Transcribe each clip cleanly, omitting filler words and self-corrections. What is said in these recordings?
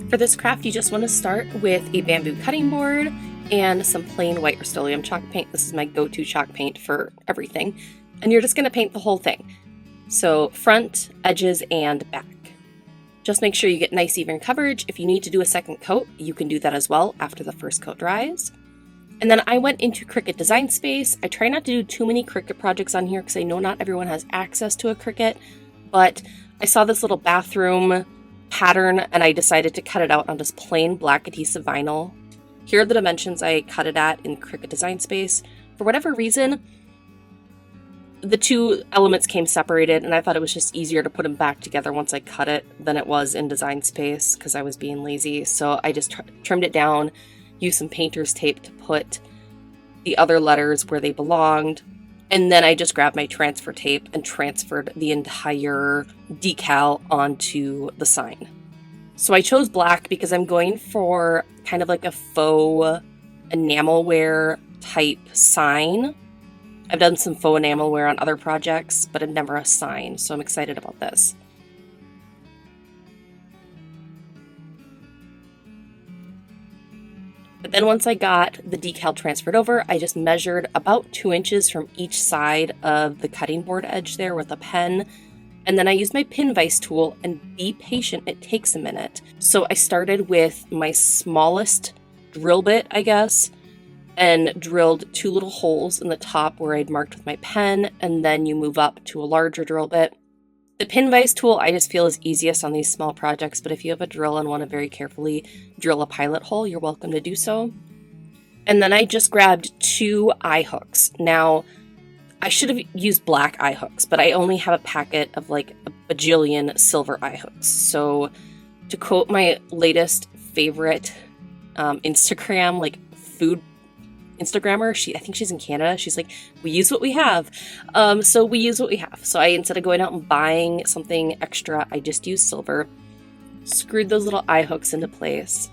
For this craft, you just want to start with a bamboo cutting board and some plain white Rust-Oleum chalk paint. This is my go-to chalk paint for everything. And you're just going to paint the whole thing. So front, edges, and back. Just make sure you get nice even coverage. If you need to do a second coat, you can do that as well after the first coat dries. And then I went into Cricut Design Space. I try not to do too many Cricut projects on here because I know not everyone has access to a Cricut, but I saw this little bathroom pattern and I decided to cut it out on just plain black adhesive vinyl. Here are the dimensions I cut it at in Cricut Design Space. For whatever reason, the two elements came separated and I thought it was just easier to put them back together once I cut it than it was in Design Space because I was being lazy. So I just trimmed it down, used some painter's tape to put the other letters where they belonged, and then I just grabbed my transfer tape and transferred the entire decal onto the sign. So I chose black because I'm going for kind of like a faux enamelware type sign. I've done some faux enamelware on other projects, but never a sign, so I'm excited about this. But then once I got the decal transferred over, I just measured about 2 inches from each side of the cutting board edge there with a pen. And then I used my pin vise tool, and be patient, it takes a minute. So I started with my smallest drill bit, I guess, and drilled 2 little holes in the top where I'd marked with my pen, and then you move up to a larger drill bit. The pin vise tool I just feel is easiest on these small projects, but if you have a drill and want to very carefully drill a pilot hole, you're welcome to do so. And then I just grabbed 2 eye hooks. Now, I should have used black eye hooks, but I only have a packet of like a bajillion silver eye hooks. So to quote my latest favorite Instagram, like food Instagrammer, I think she's in Canada, she's like, we use what we have. So we use what we have. So I, instead of going out and buying something extra, I just used silver, screwed those little eye hooks into place,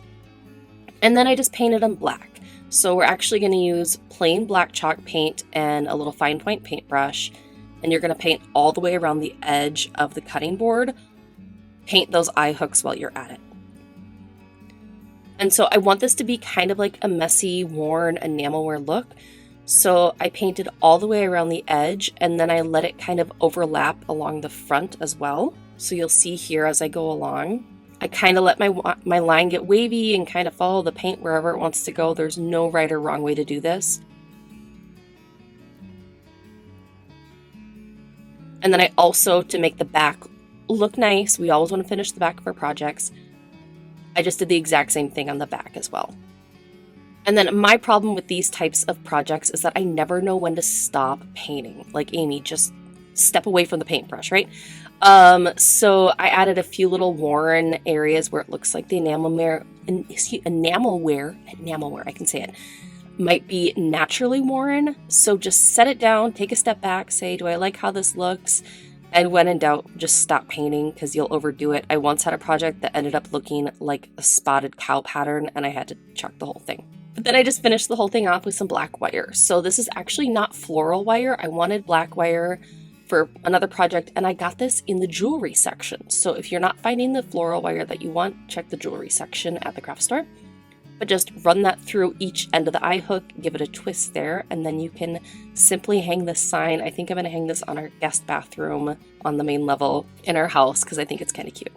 and then I just painted them black. So we're actually going to use plain black chalk paint and a little fine point paintbrush, and you're going to paint all the way around the edge of the cutting board. Paint those eye hooks while you're at it. And so I want this to be kind of like a messy, worn enamelware look. So I painted all the way around the edge, and then I let it kind of overlap along the front as well. So you'll see here as I go along, I kind of let my line get wavy and kind of follow the paint wherever it wants to go. There's no right or wrong way to do this. And then I also, to make the back look nice, we always want to finish the back of our projects, I just did the exact same thing on the back as well. And then my problem with these types of projects is that I never know when to stop painting. Like Amy, just step away from the paintbrush, right? So I added a few little worn areas where it looks like the enamelware, I can say it, might be naturally worn. So just set it down, take a step back, say, do I like how this looks? And when in doubt, just stop painting because you'll overdo it. I once had a project that ended up looking like a spotted cow pattern and I had to chuck the whole thing. But then I just finished the whole thing off with some black wire. So this is actually not floral wire. I wanted black wire for another project and I got this in the jewelry section. So if you're not finding the floral wire that you want, check the jewelry section at the craft store. But just run that through each end of the eye hook, give it a twist there, and then you can simply hang this sign. I think I'm going to hang this on our guest bathroom on the main level in our house because I think it's kind of cute.